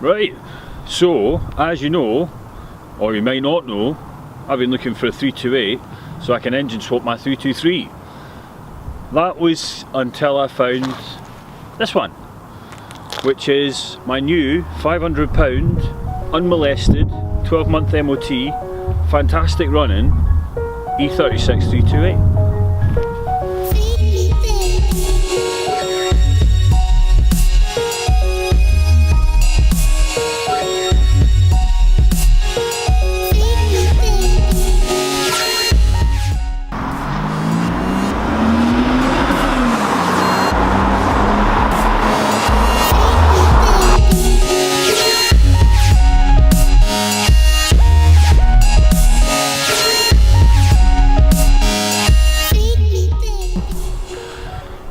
Right, so as you know, or you might not know, I've been looking for a 328 so I can engine swap my 323. That was until I found this one, which is my new £500 unmolested 12-month MOT, fantastic running E36 328.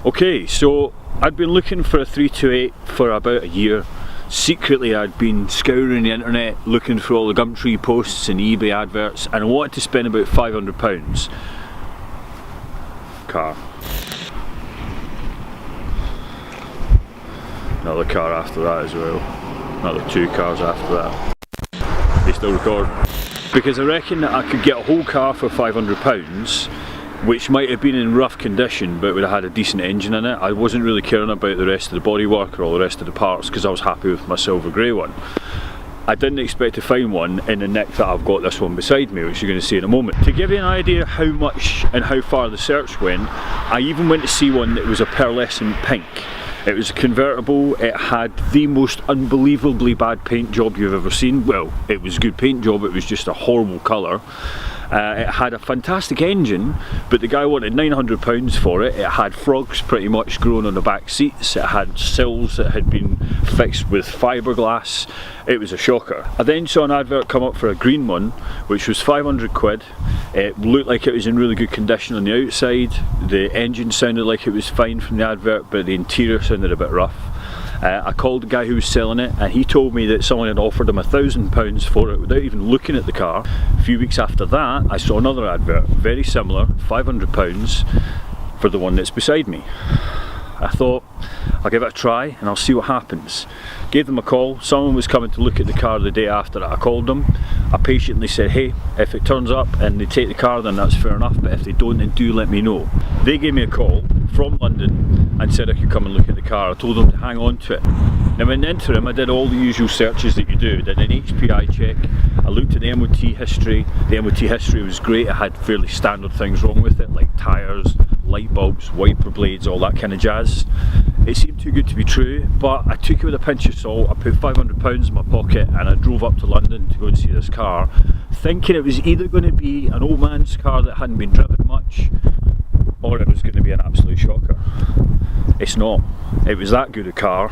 Okay, so I'd been looking for a 328 for about a year. Secretly I'd been scouring the internet looking for all the Gumtree posts and eBay adverts, and I wanted to spend about £500. Car. Another car after that as well. Another 2 cars after that. They still record. Because I reckon that I could get a whole car for £500, which might have been in rough condition but would have had a decent engine in it. I wasn't really caring about the rest of the bodywork or all the rest of the parts because I was happy with my silver grey one. I didn't expect to find one in the nick that I've got this one beside me, which you're going to see in a moment. To give you an idea how much and how far the search went, I even went to see one that was a pearlescent pink. It was a convertible, it had the most unbelievably bad paint job you've ever seen. Well, it was a good paint job, it was just a horrible colour. It had a fantastic engine, but the guy wanted £900 for it. It had frogs pretty much growing on the back seats. It had sills that had been fixed with fiberglass. It was a shocker. I then saw an advert come up for a green one, which was 500 quid. It looked like it was in really good condition on the outside. The engine sounded like it was fine from the advert, but the interior sounded a bit rough. I called the guy who was selling it and he told me that someone had offered him £1,000 for it without even looking at the car. A few weeks after that I saw another advert, very similar, £500 for the one that's beside me. I thought, I'll give it a try and I'll see what happens. Gave them a call, someone was coming to look at the car the day after that I called them. I patiently said, hey, if it turns up and they take the car then that's fair enough, but if they don't then do let me know. They gave me a call from London and said I could come and look at the car. I told them to hang on to it. Now in the interim I did all the usual searches that you do. Did an HPI check, I looked at the MOT history. The MOT history was great, it had fairly standard things wrong with it, like tyres, light bulbs, wiper blades, all that kind of jazz. It seemed too good to be true, but I took it with a pinch of salt. I put £500 in my pocket and I drove up to London to go and see this car, thinking it was either going to be an old man's car that hadn't been driven much, or it was going to be an absolute shocker. It's not. It was that good a car.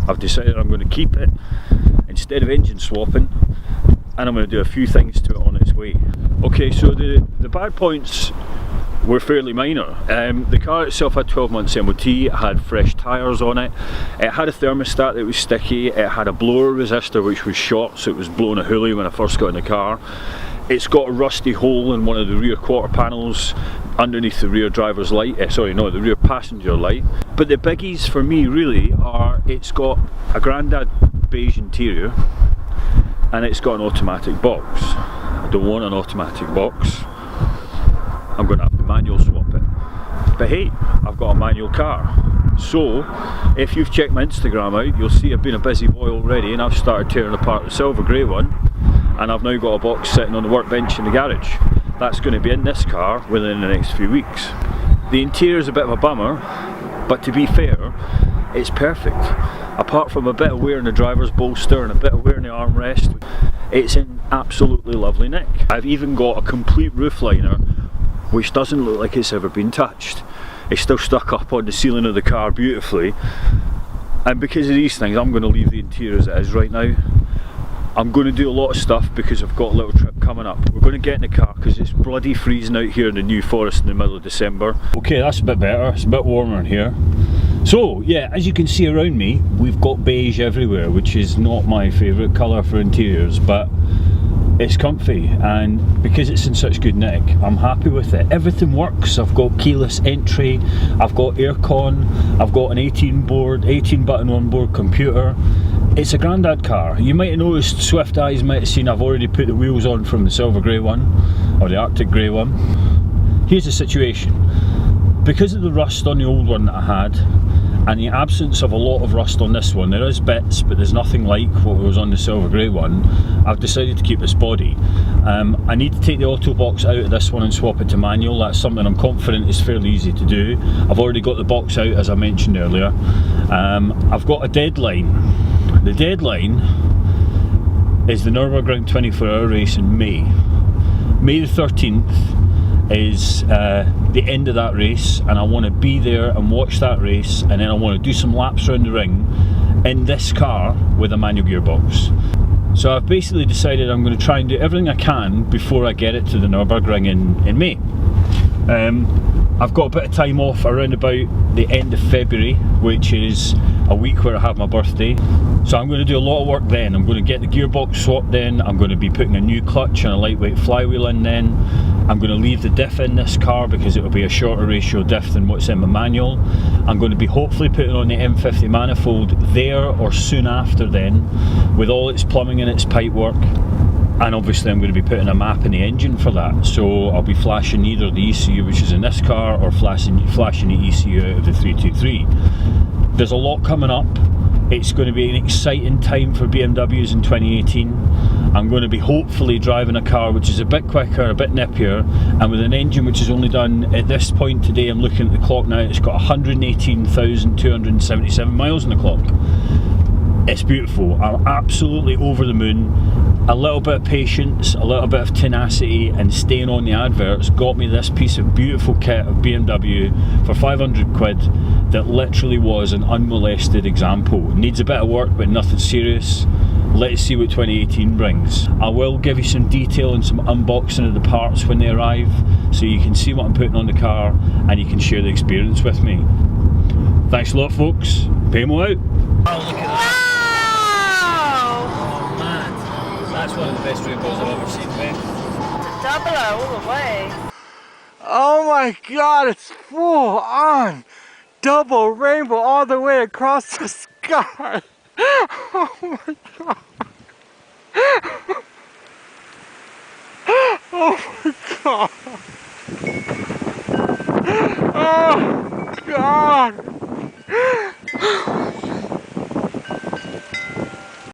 I've decided I'm going to keep it instead of engine swapping, and I'm going to do a few things to it on its way. Okay, so the bad points were fairly minor. The car itself had 12 months MOT, it had fresh tyres on it, it had a thermostat that was sticky, it had a blower resistor which was short, so it was blowing a hoolie when I first got in the car. It's got a rusty hole in one of the rear quarter panels underneath the rear driver's light, the rear passenger light. But the biggies for me really are, it's got a grandad beige interior and it's got an automatic box. I don't want an automatic box. I'm going to have to manual swap it. But hey, I've got a manual car. So, if you've checked my Instagram out, you'll see I've been a busy boy already and I've started tearing apart the silver grey one, and I've now got a box sitting on the workbench in the garage. That's going to be in this car within the next few weeks. The interior is a bit of a bummer, but to be fair, it's perfect. Apart from a bit of wear in the driver's bolster and a bit of wear in the armrest, it's in absolutely lovely nick. I've even got a complete roof liner which doesn't look like it's ever been touched. It's still stuck up on the ceiling of the car beautifully, and because of these things I'm going to leave the interior as it is right now. I'm going to do a lot of stuff because I've got a little trip coming up. We're going to get in the car because it's bloody freezing out here in the New Forest in the middle of December. Okay, that's a bit better, it's a bit warmer in here. So yeah, as you can see around me, we've got beige everywhere, which is not my favourite colour for interiors, but it's comfy, and because it's in such good nick, I'm happy with it. Everything works. I've got keyless entry, I've got aircon, I've got an 18 button onboard computer. It's a grandad car. You might have noticed, swift eyes might have seen I've already put the wheels on from the silver grey one, or the Arctic grey one. Here's the situation. Because of the rust on the old one that I had, and the absence of a lot of rust on this one, there is bits, but there's nothing like what was on the silver grey one, I've decided to keep this body. I need to take the auto box out of this one and swap it to manual. That's something I'm confident is fairly easy to do. I've already got the box out, as I mentioned earlier. I've got a deadline. The deadline is the Nurburgring 24-hour race in May. May the 13th is the end of that race, and I want to be there and watch that race, and then I want to do some laps around the ring in this car with a manual gearbox. So I've basically decided I'm going to try and do everything I can before I get it to the Nurburgring in May. I've got a bit of time off around about the end of February, which is a week where I have my birthday. So I'm going to do a lot of work then. I'm going to get the gearbox swapped in, I'm going to be putting a new clutch and a lightweight flywheel in then. I'm going to leave the diff in this car because it will be a shorter ratio diff than what's in my manual. I'm going to be hopefully putting on the M50 manifold there or soon after then, with all its plumbing and its pipe work. And obviously I'm going to be putting a map in the engine for that, so I'll be flashing either the ECU which is in this car or flashing the ECU out of the 323. There's a lot coming up. It's going to be an exciting time for BMWs in 2018. I'm going to be hopefully driving a car which is a bit quicker, a bit nippier, and with an engine which is only done, at this point today, I'm looking at the clock now, it's got 118,277 miles on the clock. It's beautiful. I'm absolutely over the moon. A little bit of patience, a little bit of tenacity, and staying on the adverts got me this piece of beautiful kit of BMW for 500 quid that literally was an unmolested example. It needs a bit of work, but nothing serious. Let's see what 2018 brings. I will give you some detail and some unboxing of the parts when they arrive, so you can see what I'm putting on the car and you can share the experience with me. Thanks a lot, folks. Paymo out. Oh, look at that. That's one of the best rainbows I've ever seen, mate. It's a double all the way. Oh my god, it's full on double rainbow all the way across the sky. Oh my god.